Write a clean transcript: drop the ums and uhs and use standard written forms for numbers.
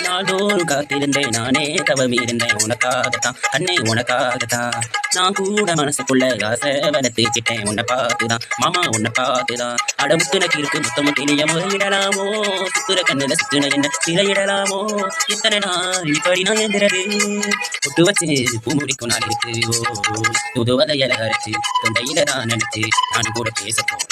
நாள்தோறும் காத்திருந்தேன் நானே தவம் இருந்தேன் உனக்காகத்தான் கண்ணே உனக்காகத்தான். நான் கூட மனசுக்குள்ள ஆசை வளர்த்துக்கிட்டேன் உன்னை பார்த்துதான் மாமா உன்னை பார்த்துதான். அடமுத்துனக்கு இருக்கு முத்தமும் தெளிய முறையிடலாமோ சுத்துற கண்ணுல சுத்துன என்ன சிறையிடலாமோ. இத்தனை நாள் இப்படி நான் எந்திரது ஒட்டு வச்சு பூ முடிக்கும் நாள் இருக்கு. ஓ புது வலையில அரைச்சு தொண்டையில தான் நினைச்சு நான் கூட பேச போறேன்.